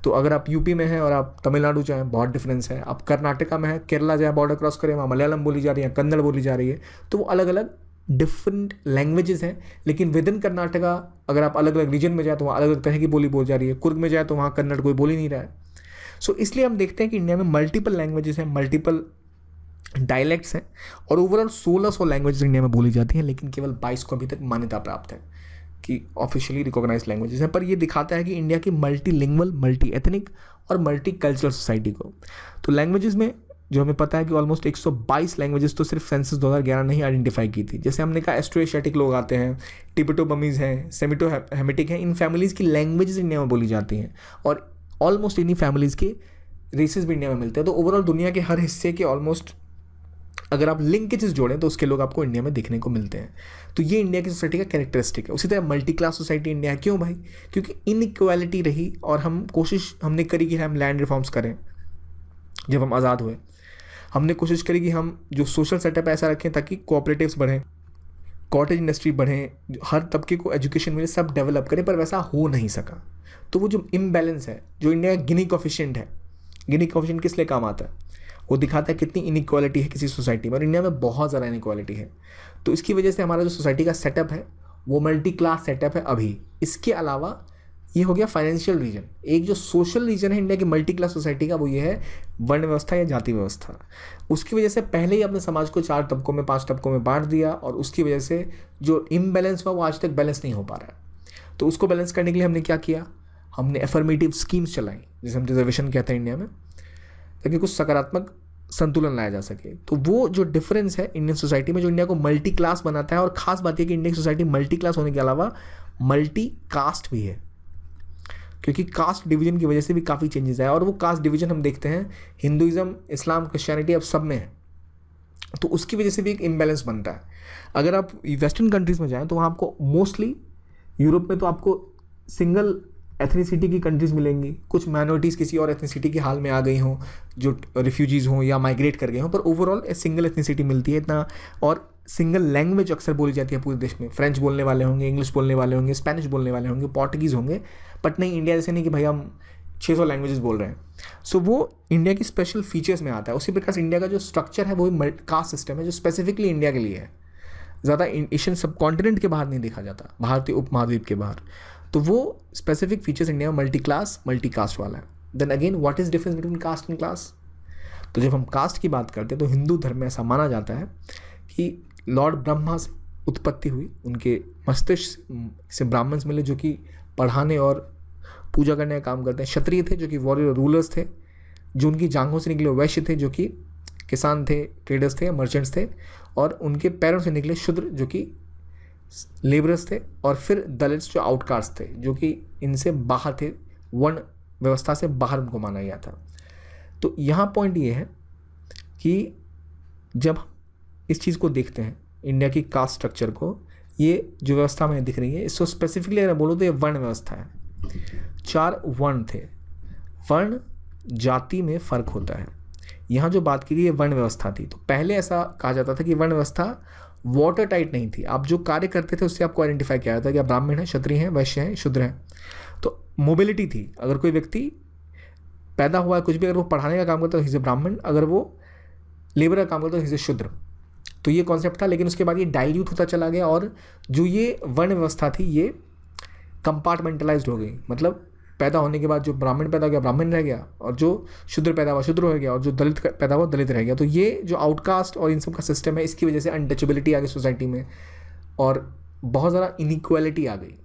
तो अगर आप यूपी में हैं और आप तमिलनाडु जाएँ, बहुत डिफरेंस है। आप कर्नाटका में हैं, केरला जाएँ, बॉर्डर क्रॉस करें, वहाँ मलयालम बोली जा रही है, कन्नड़ बोली जा रही है, तो वो अलग अलग डिफरेंट लैंग्वेजेस हैं। लेकिन विद इन कर्नाटका अगर आप अलग अलग रीजन में जाए तो वहाँ अलग अलग तरह की बोली बोल जा रही है। कुर्ग में जाए तो वहाँ कन्नड़ कोई बोल ही नहीं रहा है। सो इसलिए हम देखते हैं कि इंडिया में मल्टीपल लैंग्वेजेस हैं, मल्टीपल डायलैक्ट्स हैं, और ओवरऑल 1600 लैंग्वेजेस इंडिया में बोली जाती हैं, लेकिन केवल 22 को अभी तक मान्यता प्राप्त है कि ऑफिशियली रिकॉग्नाइज लैंग्वेजेस हैं। पर ये दिखाता है कि इंडिया की मल्टी लिंगुअल, मल्टी एथनिक और मल्टी कल्चरल सोसाइटी को। तो लैंग्वेजेस में जो हमें पता है कि ऑलमोस्ट 122 लैंग्वेजेस तो सिर्फ सेंसस 2011 ने ही आइडेंटिफाई की थी। जैसे हमने कहा एस्ट्रो एशियाटिक लोग आते हैं, टिबेटो बमीज़ हैं, सेमिटो हेमिटिक हैं, इन फैमिलीज़ की लैंग्वेजेस इंडिया में बोली जाती हैं, और ऑलमोस्ट इन्हीं फैमिलीज़ के रेसेस भी इंडिया में मिलते हैं। तो ओवरऑल दुनिया के हर हिस्से के ऑलमोस्ट अगर आप लिंकेजेस जोड़ें तो उसके लोग आपको इंडिया में देखने को मिलते हैं। तो ये इंडिया की सोसाइटी का कैरेक्टरिस्टिक है। उसी तरह मल्टी क्लास सोसाइटी इंडिया है। क्यों भाई? क्योंकि इनइक्वालिटी रही और हमने करी कि हम लैंड रिफॉर्म्स करें। जब हम आज़ाद हुए हमने कोशिश करी कि हम जो सोशल सेटअप ऐसा रखें ताकि कोऑपरेटिव्स बढ़ें, कॉटेज इंडस्ट्री बढ़ें, हर तबके को एजुकेशन मिले, सब डेवलप करें, पर वैसा हो नहीं सका। तो वो जो इम्बैलेंस है, जो इंडिया का गिनी कोफिशिएंट है, गिनी कोफिशिएंट किस लिए काम आता है? वो दिखाता है कितनी इनइक्वालिटी है किसी सोसाइटी में, और इंडिया में बहुत ज़्यादा इनइक्वालिटी है। तो इसकी वजह से हमारा जो सोसाइटी का सेटअप है वो मल्टी क्लास सेटअप है अभी। इसके अलावा ये हो गया फाइनेंशियल रीजन। एक जो सोशल रीजन है इंडिया की मल्टी क्लास सोसाइटी का, वो ये है वर्ण व्यवस्था या जाति व्यवस्था। उसकी वजह से पहले ही अपने समाज को 4 तबकों में, 5 तबकों में बांट दिया, और उसकी वजह से जो इम्बैलेंस हुआ वो आज तक बैलेंस नहीं हो पा रहा है। तो उसको बैलेंस करने के लिए हमने क्या किया? हमने एफर्मेटिव स्कीम्स चलाई, जिसे हम रिजर्वेशन कहते हैं इंडिया में, ताकि कुछ सकारात्मक संतुलन लाया जा सके। तो वो जो डिफरेंस है इंडियन सोसाइटी में, जो इंडिया को मल्टी क्लास बनाता है, और ख़ास बात है कि इंडियन सोसाइटी मल्टी क्लास होने के अलावा मल्टी कास्ट भी है, क्योंकि कास्ट डिवीजन की वजह से भी काफ़ी चेंजेस आए। और वो कास्ट डिवीजन हम देखते हैं हिंदुइज्म, इस्लाम, क्रिश्चियनिटी, अब सब में है। तो उसकी वजह से भी एक इम्बैलेंस बनता है। अगर आप वेस्टर्न कंट्रीज़ में जाएँ तो वहाँ आपको मोस्टली, यूरोप में तो आपको सिंगल एथनिसिटी की कंट्रीज़ मिलेंगी, कुछ माइनॉरिटीज़ किसी और एथनिसिटी के हाल में आ गई हों, जो रिफ्यूजीज़ हों या माइग्रेट कर गए हों, पर ओवरऑल सिंगल एथनिसिटी मिलती है इतना। और सिंगल लैंग्वेज अक्सर बोली जाती है पूरे देश में। फ्रेंच बोलने वाले होंगे, इंग्लिश बोलने वाले होंगे, स्पेनिश बोलने वाले होंगे, पोर्टुगीज़ होंगे, बट नहीं इंडिया जैसे नहीं कि भाई हम 600 लैंग्वेजेस बोल रहे हैं। सो वो इंडिया की स्पेशल फीचर्स में आता है। उसी प्रकार से इंडिया का जो स्ट्रक्चर है वो भी कास्ट सिस्टम है, जो स्पेसिफिकली इंडिया के लिए है। ज़्यादा एशियन सब कॉन्टिनेंट के बाहर नहीं देखा जाता, भारतीय उपमहाद्वीप के बाहर। तो वो स्पेसिफिक फीचर्स इंडिया में मल्टी क्लास मल्टी कास्ट वाला है। Then again what is difference between caste and class? तो जब हम कास्ट की बात करते हैं तो हिंदू धर्म में ऐसा माना जाता है कि लॉर्ड ब्रह्मा से उत्पत्ति हुई, उनके मस्तिष्क से ब्राह्मण्स मिले जो कि पढ़ाने और पूजा करने का काम करते हैं। क्षत्रिय थे जो कि वॉरियर रूलर्स थे, जो उनकी जांघों से निकले वैश्य थे जो कि किसान थे, ट्रेडर्स थे, मर्चेंट्स थे, और उनके पैरों से निकले शूद्र जो कि लेबरर्स थे, और फिर दलित्स जो आउटकास्ट थे जो कि इनसे बाहर थे, वर्ण व्यवस्था से बाहर उनको माना गया था। तो यहाँ पॉइंट ये है कि जब इस चीज़ को देखते हैं इंडिया की कास्ट स्ट्रक्चर को, ये जो व्यवस्था में दिख रही है इसको स्पेसिफिकली अगर बोलो तो ये वर्ण व्यवस्था है। 4 वर्ण थे। वर्ण जाति में फ़र्क होता है। यहाँ जो बात की गई ये वर्ण व्यवस्था थी। तो पहले ऐसा कहा जाता था कि वर्ण व्यवस्था वाटर टाइट नहीं थी। आप जो कार्य करते थे उससे आपको आइडेंटिफाई किया जाता है कि आप ब्राह्मण हैं, क्षत्रिय हैं, वैश्य हैं, शूद्र हैं। तो मोबिलिटी थी। अगर कोई व्यक्ति पैदा हुआ है कुछ भी, अगर वो पढ़ाने का काम करता है तो हिज ब्राह्मण, अगर वो लेबर का काम करता है तो हिज शूद्र। तो ये कॉन्सेप्ट था, लेकिन उसके बाद ये डाइल्यूट होता चला गया और जो ये वर्ण व्यवस्था थी ये कंपार्टमेंटलाइज्ड हो गई। मतलब पैदा होने के बाद जो ब्राह्मण पैदा हो गया ब्राह्मण रह गया, और जो शूद्र पैदा हुआ शूद्र हो गया, और जो दलित पैदा हुआ दलित रह गया। तो ये जो आउटकास्ट और इन सब का सिस्टम है, इसकी वजह से अनटचेबिलिटी आ गई सोसाइटी में और बहुत ज़्यादा इनइक्वालिटी आ गई।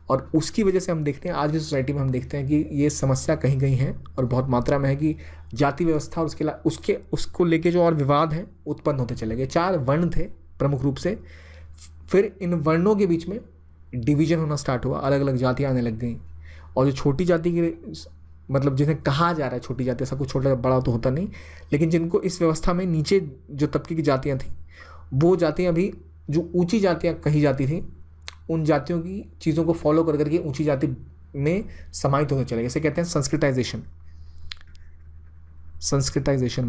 और उसकी वजह से हम देखते हैं आज की सोसाइटी में, हम देखते हैं कि ये समस्या कहीं कहीं है और बहुत मात्रा में है कि जाति व्यवस्था और उसको लेके जो और विवाद हैं उत्पन्न होते चले गए। 4 वर्ण थे प्रमुख रूप से, फिर इन वर्णों के बीच में डिवीजन होना स्टार्ट हुआ, अलग अलग जातियाँ आने लग गई। और जो छोटी जाति की, मतलब जिन्हें कहा जा रहा है छोटी जाति, ऐसा कुछ छोटा बड़ा तो होता नहीं, लेकिन जिनको इस व्यवस्था में नीचे जो तबके की जातियाँ थीं, वो जातियाँ भी जो ऊंची जातियाँ कही जाती थी, उन जातियों की चीज़ों को फॉलो कर करके ऊंची जाति में समाहित होते चले गए। इसे कहते हैं संस्कृताइजेशन। संस्कृताइजेशन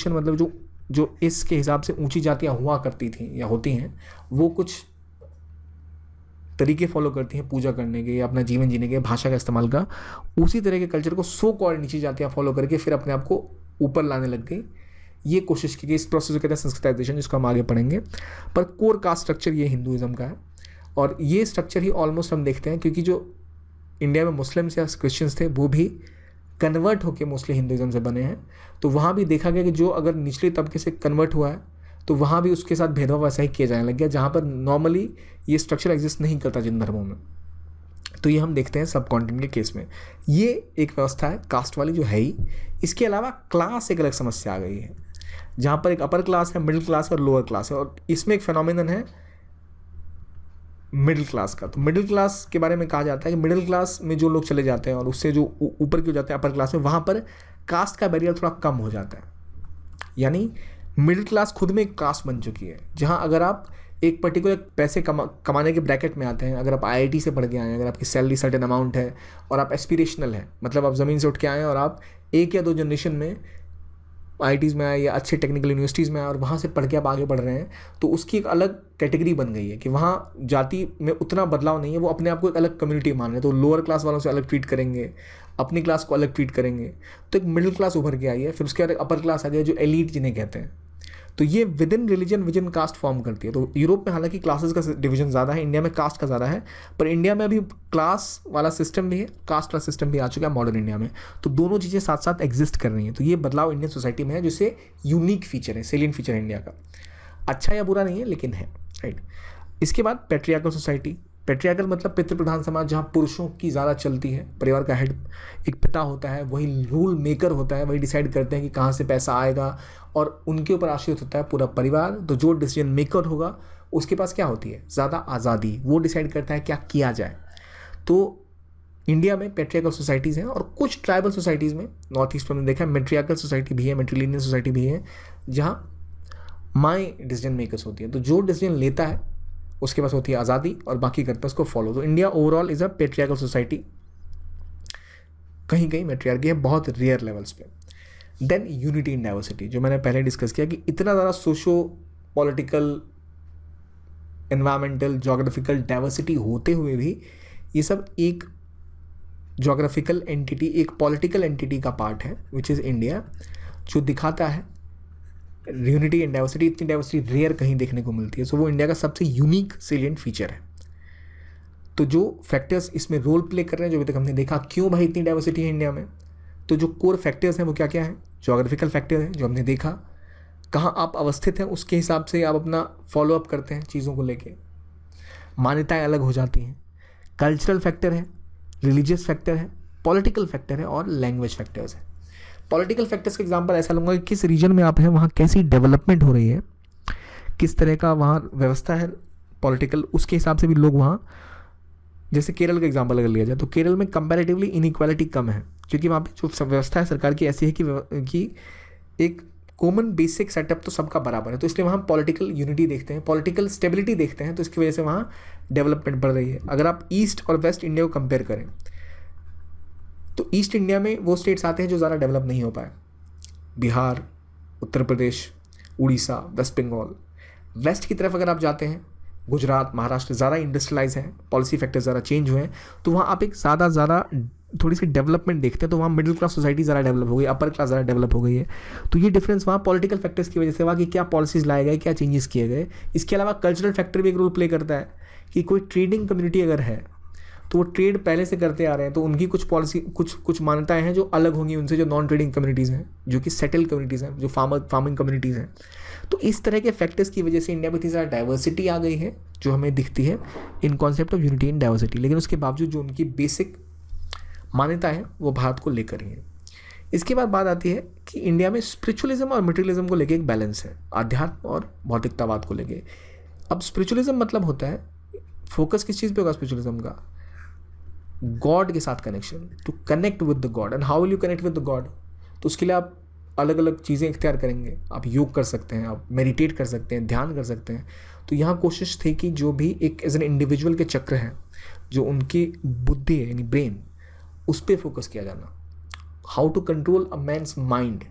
मतलब जो इसके हिसाब से ऊंची जातियाँ हुआ करती थी या होती हैं, वो कुछ तरीके फॉलो करती हैं पूजा करने के या अपना जीवन जीने के, भाषा का इस्तेमाल का, उसी तरह के कल्चर को सो कॉल्ड नीची जातियाँ फॉलो करके फिर अपने आप को ऊपर लाने लग गई। ये कोशिश की गई, इस प्रोसेस को कहते हैं संस्कृताइजेशन, जिसको हम आगे पढ़ेंगे। पर कोर कास्ट स्ट्रक्चर ये हिंदुइज्म का है, और ये स्ट्रक्चर ही ऑलमोस्ट हम देखते हैं क्योंकि जो इंडिया में मुस्लिम्स या क्रिश्चियंस थे वो भी कन्वर्ट होकर मोस्टली हिंदुइज्म से बने हैं। तो वहाँ भी देखा गया कि जो अगर निचले तबके से कन्वर्ट हुआ है तो वहाँ भी उसके साथ भेदभाव वैसा ही किया जाने लग गया, जहाँ पर नॉर्मली ये स्ट्रक्चर एग्जिस्ट नहीं करता जिन धर्मों में। तो ये हम देखते हैं सब कॉन्टिनेंट के केस में। ये एक व्यवस्था है कास्ट वाली जो है ही। इसके अलावा क्लास एक अलग समस्या आ गई है, जहाँ पर एक अपर क्लास है, मिडिल क्लास है और लोअर क्लास है, और इसमें एक फिनोमिनन है मिडिल क्लास का। तो मिडिल क्लास के बारे में कहा जाता है कि मिडिल क्लास में जो लोग चले जाते हैं और उससे जो ऊपर की हो जाते हैं अपर क्लास में, वहाँ पर कास्ट का बैरियर थोड़ा कम हो जाता है। यानी मिडिल क्लास खुद में एक कास्ट बन चुकी है, जहाँ अगर आप एक पर्टिकुलर पैसे कमाने के ब्रैकेट में आते हैं, अगर आप IIT से पढ़ के आए हैं, अगर आपकी सैलरी सर्टेन अमाउंट है और आप एस्पिरेशनल हैं, मतलब आप ज़मीन से उठ के आए हैं और आप 1 या 2 जनरेशन में IITs में आए या अच्छे टेक्निकल यूनिवर्सिटीज़ में आए और वहाँ से पढ़ के आप आगे बढ़ रहे हैं, तो उसकी एक अलग कैटेगरी बन गई है कि वहाँ जाति में उतना बदलाव नहीं है, वो अपने आप को एक अलग कम्युनिटी मान रहे हैं। तो लोअर क्लास वालों से अलग ट्रीट करेंगे, अपनी क्लास को अलग ट्रीट करेंगे। तो एक मिडिल क्लास उभर के आई है, फिर उसके बाद एक अपर क्लास आ गया जो एलीट जिन्हें कहते हैं। तो ये within religion within caste form करती है। तो यूरोप में हालांकि क्लासेस का डिवीजन ज़्यादा है, इंडिया में कास्ट का ज़्यादा है, पर इंडिया में अभी क्लास वाला सिस्टम भी है, कास्ट वाला सिस्टम भी आ चुका है मॉडर्न इंडिया में। तो दोनों चीज़ें साथ साथ एग्जिस्ट कर रही हैं। तो ये बदलाव इंडियन सोसाइटी में है, जिससे यूनिक फीचर है, सेलियंट फीचर है इंडिया का। अच्छा या बुरा नहीं है, लेकिन है, राइट। इसके बाद पैट्रियार्कल सोसाइटी। पैट्रियार्कल मतलब पितृ प्रधान समाज, जहाँ पुरुषों की ज़्यादा चलती है। परिवार का हेड एक पिता होता है, वही रूल मेकर होता है, वही डिसाइड करते हैं कि कहाँ से पैसा आएगा, और उनके ऊपर आश्रित होता है पूरा परिवार। तो जो डिसीजन मेकर होगा उसके पास क्या होती है, ज़्यादा आज़ादी, वो डिसाइड करता है क्या किया जाए। तो इंडिया में पैट्रियार्कल सोसाइटीज़ हैं, और कुछ ट्राइबल सोसाइटीज़ में नॉर्थ ईस्ट में देखा है मैट्रियार्कल सोसाइटी भी है, मैट्रिलिनियल सोसाइटी भी है, जहाँ माएँ डिसीजन मेकर्स होती है। तो जो डिसीजन लेता है उसके पास होती है आज़ादी और बाकी करते हैं उसको फॉलो। तो India overall is a patriarchal society. कहीं कहीं मैट्रियार्की है, बहुत रेयर लेवल्स पे। देन यूनिटी इन डाइवर्सिटी, जो मैंने पहले डिस्कस किया कि इतना ज़्यादा socio political, environmental, geographical diversity होते हुए भी ये सब एक जोग्राफिकल एंटिटी, एक पॉलिटिकल एंटिटी का पार्ट है, विच इज़ इंडिया, जो दिखाता है यूनिटी एंड डाइवर्सिटी, इतनी डाइवर्सिटी रेयर कहीं देखने को मिलती है। सो वो इंडिया का सबसे यूनिक सेलिएंट फीचर है। तो जो फैक्टर्स इसमें रोल प्ले कर रहे हैं, जो अभी तक हमने देखा क्यों भाई इतनी डाइवर्सिटी है इंडिया में, तो जो कोर फैक्टर्स हैं वो क्या क्या हैं? जोग्राफिकल फैक्टर है जो हमने देखा, कहाँ आप अवस्थित हैं उसके हिसाब से आप अपना फॉलोअप करते हैं चीज़ों को लेके, मान्यताएं अलग हो जाती हैं। कल्चरल फैक्टर है, रिलीजियस फैक्टर है, पॉलिटिकल फैक्टर है और लैंग्वेज फैक्टर्स है। पॉलिटिकल फैक्टर्स का एग्जांपल ऐसा लूँगा कि किस रीजन में आप हैं, वहाँ कैसी डेवलपमेंट हो रही है, किस तरह का वहाँ व्यवस्था है पॉलिटिकल, उसके हिसाब से भी लोग वहाँ, जैसे केरल का एग्जांपल अगर लिया जाए तो केरल में कंपैरेटिवली इनइक्वालिटी कम है, क्योंकि वहाँ पे जो व्यवस्था है सरकार की ऐसी है कि एक कॉमन बेसिक सेटअप तो सबका बराबर है, तो इसलिए वहाँ पॉलिटिकल यूनिटी देखते हैं, पॉलिटिकल स्टेबिलिटी देखते हैं, तो इसकी वजह से वहाँ डेवलपमेंट बढ़ रही है। अगर आप ईस्ट और वेस्ट इंडिया को कंपेयर करें तो ईस्ट इंडिया में वो स्टेट्स आते हैं जो ज़्यादा डेवलप नहीं हो पाए, बिहार, उत्तर प्रदेश, उड़ीसा, वेस्ट बंगाल। वेस्ट की तरफ अगर आप जाते हैं, गुजरात, महाराष्ट्र, ज़्यादा इंडस्ट्रियलाइज हैं, पॉलिसी फैक्टर्स ज़्यादा चेंज हुए हैं, तो वहाँ आप एक ज़्यादा थोड़ी सी डेवलपमेंट देखते हैं, तो वहाँ मिडिल क्लास सोसाइटी ज़्यादा डेवलप हो गई, अपर क्लास ज़्यादा डेवलप हो गई है। तो ये डिफरेंस वहाँ पॉलिटिकल फैक्टर्स की वजह से हुआ कि क्या पॉलिसीज़ लाए गए, क्या चेंजेस किए गए। इसके अलावा कल्चरल फैक्टर भी एक रोल प्ले करता है कि कोई ट्रेडिंग कम्युनिटी अगर है तो वो ट्रेड पहले से करते आ रहे हैं, तो उनकी कुछ पॉलिसी, कुछ मान्यताएं हैं जो अलग होंगी उनसे जो नॉन ट्रेडिंग कम्युनिटीज़ हैं, जो कि सेटल कम्युनिटीज़ हैं, जो फार्मिंग कम्युनिटीज़ हैं। तो इस तरह के फैक्टर्स की वजह से इंडिया में इतनी ज़्यादा डाइवर्सिटी आ गई है जो हमें दिखती है in concept of unity and diversity. लेकिन उसके बावजूद जो उनकी बेसिक मान्यता है वो भारत को लेकर ही है। इसके बाद बात आती है कि इंडिया में स्पिरिचुअलिज्म और मटेरियलिज्म को लेकर एक बैलेंस है, अध्यात्म और भौतिकतावाद को लेके। अब स्पिरिचुअलिज्म मतलब होता है, फोकस किस चीज़ पे होगा स्पिरिचुअलिज्म का? गॉड के साथ connection, to connect with the God. And how will you connect with the God? तो उसके लिए आप अलग अलग चीज़ें इख्तियार करेंगे, आप योग कर सकते हैं, आप मेडिटेट कर सकते हैं, ध्यान कर सकते हैं। तो यहाँ कोशिश थी कि जो भी एक एज एन इंडिविजुअल के चक्र हैं, जो उनकी बुद्धि है यानी ब्रेन, उस पर फोकस किया जाना, how to control a man's mind.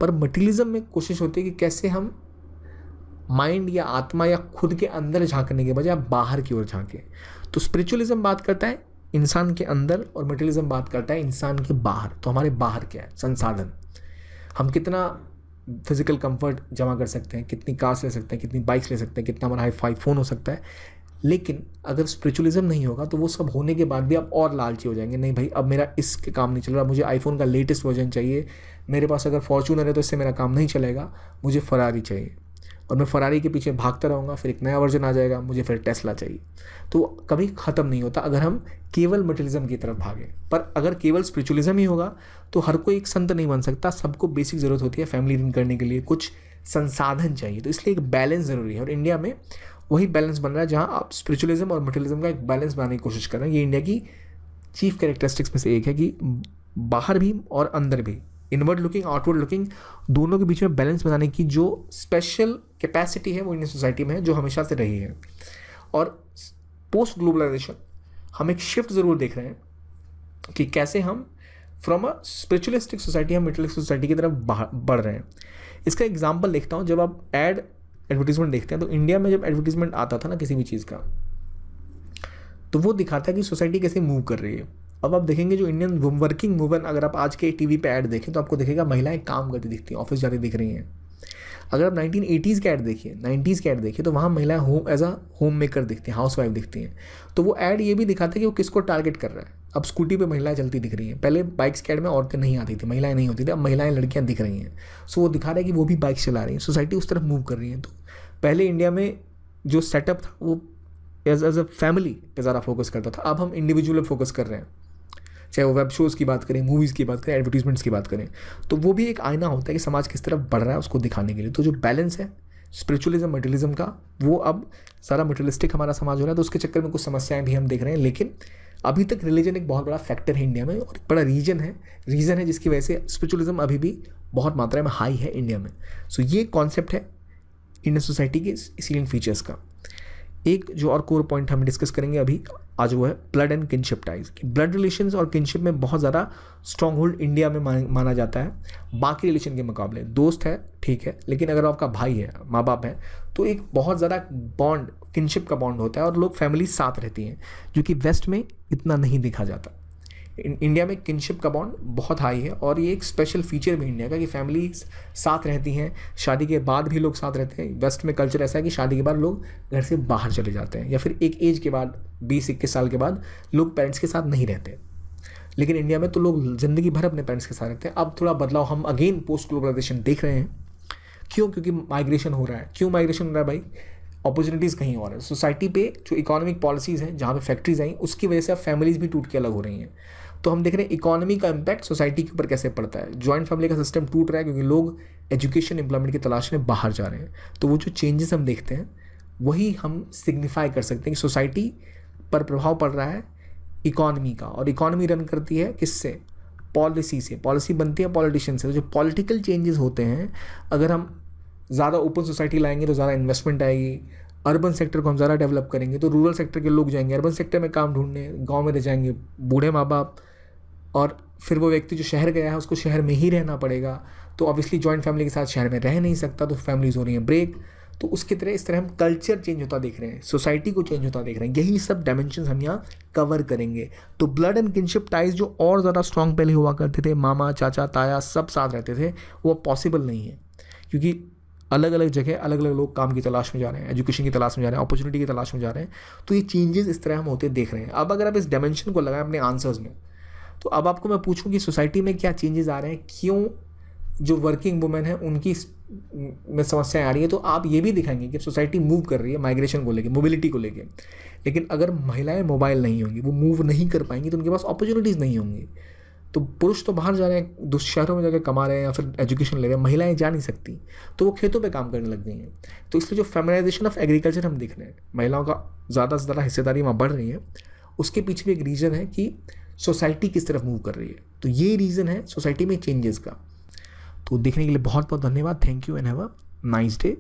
पर मटीरियलिज्म में कोशिश होती है कि कैसे हम माइंड या आत्मा या खुद के अंदर झांकने के बजाय बाहर की ओर झांके। तो स्पिरिचुअलिज्म बात करता है इंसान के अंदर और मटेरियलिज्म बात करता है इंसान के बाहर। तो हमारे बाहर क्या है? संसाधन, हम कितना फिजिकल कंफर्ट जमा कर सकते हैं, कितनी कार्स ले सकते हैं, कितनी बाइक्स ले सकते हैं, कितना हमारा हाई फाई फ़ोन हो सकता है। लेकिन अगर स्पिरिचुअलिज्म नहीं होगा तो वो सब होने के बाद भी आप और लालची हो जाएंगे, नहीं भाई अब मेरा इसके काम नहीं चल रहा, मुझे आईफोन का लेटेस्ट वर्जन चाहिए, मेरे पास अगर फॉर्च्यूनर है तो इससे मेरा काम नहीं चलेगा, मुझे फरारी चाहिए, और मैं फरारी के पीछे भागता रहूँगा, फिर एक नया वर्जन आ जाएगा, मुझे फिर टेस्ला चाहिए। तो कभी ख़त्म नहीं होता अगर हम केवल मटेरियलिज्म की तरफ भागें। पर अगर केवल स्पिरिचुअलिज्म ही होगा तो हर कोई एक संत नहीं बन सकता, सबको बेसिक ज़रूरत होती है फैमिली रन करने के लिए, कुछ संसाधन चाहिए। तो इसलिए एक बैलेंस ज़रूरी है, और इंडिया में वही बैलेंस बन रहा है जहाँ आप स्पिरिचुअलिज्म और मटेरियलिज्म का एक बैलेंस बनाने की कोशिश कर रहे हैं। ये इंडिया की चीफ कैरेक्टरिस्टिक्स में से एक है कि बाहर भी और अंदर भी, इनवर्ड लुकिंग आउटवर्ड लुकिंग, दोनों के बीच में बैलेंस बनाने की जो स्पेशल कैपेसिटी है वो इंडियन सोसाइटी में है, जो हमेशा से रही है। और पोस्ट ग्लोबलाइजेशन हम एक शिफ्ट ज़रूर देख रहे हैं कि कैसे हम फ्रॉम अ स्पिरिचुअलिस्टिक सोसाइटी हम मटेरियलिस्टिक सोसाइटी की तरफ बढ़ रहे हैं। इसका एग्जाम्पल देखता हूँ, जब आप एडवर्टीजमेंट देखते हैं तो इंडिया में जब एडवर्टीजमेंट आता था ना किसी भी चीज़ का, तो वो दिखाता है कि सोसाइटी कैसे मूव कर रही है। अब आप देखेंगे जो इंडियन वर्किंग वुमेन, अगर आप आज के टीवी पे ऐड देखें तो आपको दिखेगा महिलाएं काम करती दिखती हैं, ऑफिस जाती दिख रही हैं। अगर आप 1980s के ऐड देखिए, 90s के ऐड देखिए, तो वहाँ महिलाएं एज अ होम मेकर दिखती हैं, हाउस वाइफ दिखती हैं। तो वो ऐड ये भी दिखाता है कि वो किसको टारगेट कर रहा है। अब स्कूटी पे महिलाएं चलती दिख रही हैं, पहले बाइक्स के ऐड में औरतें नहीं आती थी, महिलाएं नहीं होती थी, अब महिलाएं लड़कियां दिख रही हैं। सो वो दिखा रहा है कि वो भी बाइक चला रही हैं, सोसाइटी उस तरफ मूव कर रही है। तो पहले इंडिया में जो सेटअप था वो एज अ फैमिली पे ज़्यादा फोकस करता था, अब हम इंडिविजुअल फोकस कर रहे हैं। चाहे वो वेब शोज़ की बात करें, मूवीज़ की बात करें, एडवर्टीजमेंट्स की बात करें, तो वो भी एक आईना होता है कि समाज किस तरफ बढ़ रहा है उसको दिखाने के लिए। तो जो बैलेंस है स्पिरिचुअलिज्म मटेरियलिज्म का, वो अब सारा मटेरियलिस्टिक हमारा समाज हो रहा है, तो उसके चक्कर में कुछ समस्याएं भी हम देख रहे हैं। लेकिन अभी तक रिलीजन एक बहुत बड़ा फैक्टर है इंडिया में, और एक बड़ा रीजन है जिसकी वजह से स्पिरिचुअलिज्म अभी भी बहुत मात्रा में हाई है इंडिया में। सो ये कॉन्सेप्ट है इंडियन सोसाइटी के सीलिंग फीचर्स का। एक जो और कोर पॉइंट हम डिस्कस करेंगे अभी आज वो है blood and kinship ties. Blood relations और किनशिप में बहुत ज़्यादा स्ट्रॉन्ग होल्ड इंडिया में माना जाता है बाकी रिलेशन के मुकाबले। दोस्त है ठीक है, लेकिन अगर आपका भाई है, माँ बाप है, तो एक बहुत ज़्यादा बॉन्ड, किनशिप का बॉन्ड होता है और लोग फैमिली साथ रहती हैं, जो कि वेस्ट में इतना नहीं देखा जाता। इंडिया में किनशिप का बॉन्ड बहुत हाई है और ये एक स्पेशल फीचर भी इंडिया का कि फैमिलीज साथ रहती हैं, शादी के बाद भी लोग साथ रहते हैं। वेस्ट में कल्चर ऐसा है कि शादी के बाद लोग घर से बाहर चले जाते हैं या फिर एक एज के बाद 20-21 साल के बाद लोग पेरेंट्स के साथ नहीं रहते। लेकिन इंडिया में तो लोग ज़िंदगी भर अपने पेरेंट्स के साथ रहते हैं। अब थोड़ा बदलाव हम अगेन पोस्ट ग्लोबलाइजेशन देख रहे हैं। क्यों? क्योंकि माइग्रेशन हो रहा है। क्यों माइग्रेशन हो रहा है भाई? अपॉर्चुनिटीज़ कहीं और है। सोसाइटी पे जो इकोनॉमिक पॉलिसीज़ हैं, जहाँ पे फैक्ट्रीज आई, उसकी वजह से अब फैमिलीज़ भी टूट के अलग हो रही हैं। तो हम देख रहे हैं इकोनॉमी का इम्पैक्ट सोसाइटी के ऊपर कैसे पड़ता है। जॉइंट फैमिली का सिस्टम टूट रहा है क्योंकि लोग एजुकेशन एम्प्लॉयमेंट की तलाश में बाहर जा रहे हैं। तो वो जो चेंजेस हम देखते हैं वही हम सिग्निफाई कर सकते हैं कि सोसाइटी पर प्रभाव पड़ रहा है इकोनॉमी का। और इकोनॉमी रन करती है किससे? पॉलिसी से। पॉलिसी बनती है पॉलिटिशियन से। तो जो पॉलिटिकल चेंजेस होते हैं, अगर हम ज़्यादा ओपन सोसाइटी लाएंगे तो ज़्यादा इन्वेस्टमेंट आएगी। अर्बन सेक्टर को हम ज़्यादा डेवलप करेंगे तो रूरल सेक्टर के लोग जाएंगे अर्बन सेक्टर में काम ढूंढने, गांव में रह जाएंगे बूढ़े माँ बाप, और फिर वो व्यक्ति जो शहर गया है उसको शहर में ही रहना पड़ेगा। तो ऑब्वियसली जॉइंट फैमिली के साथ शहर में रह नहीं सकता, तो फैमिलीज हो रही हैं ब्रेक। तो उसकी तरह इस तरह हम कल्चर चेंज होता देख रहे हैं, सोसाइटी को चेंज होता देख रहे हैं। यही सब डायमेंशन हम यहाँ कवर करेंगे। तो ब्लड एंड किनशिप टाइज जो और ज़्यादा स्ट्रॉन्ग पहले हुआ करते थे, मामा चाचा ताया सब साथ रहते थे, वो पॉसिबल नहीं है क्योंकि अलग अलग जगह अलग अलग लोग काम की तलाश में जा रहे हैं, एजुकेशन की तलाश में जा रहे हैं, अपॉर्चुनिटी की तलाश में जा रहे हैं। तो ये चेंजेस इस तरह हम होते देख रहे हैं। अब अगर आप इस डायमेंशन को लगाएं अपने आंसर्स में, तो अब आपको मैं पूछूं कि सोसाइटी में क्या चेंजेस आ रहे हैं, क्यों जो वर्किंग वुमेन है उनकी में समस्याएं आ रही है। तो आप ये भी दिखाएंगे कि सोसाइटी मूव कर रही है माइग्रेशन को लेके, मोबिलिटी को लेके। लेकिन अगर महिलाएं मोबाइल नहीं होंगी, वो मूव नहीं कर पाएंगी, तो उनके पास अपॉर्चुनिटीज़ नहीं होंगी। तो पुरुष तो बाहर जा रहे हैं, दूसरे शहरों में जाकर कमा रहे हैं या फिर एजुकेशन ले रहे हैं, महिलाएं जा नहीं सकती, तो वो खेतों पे काम करने लग गई हैं। तो इसलिए जो फेमिनाइजेशन ऑफ एग्रीकल्चर हम देख रहे हैं, महिलाओं का ज़्यादा से ज़्यादा हिस्सेदारी वहाँ बढ़ रही है, उसके पीछे भी एक रीज़न है कि सोसाइटी किस तरफ मूव कर रही है। तो ये रीज़न है सोसाइटी में चेंजेस का। तो देखने के लिए बहुत बहुत धन्यवाद। Thank you and have a nice day.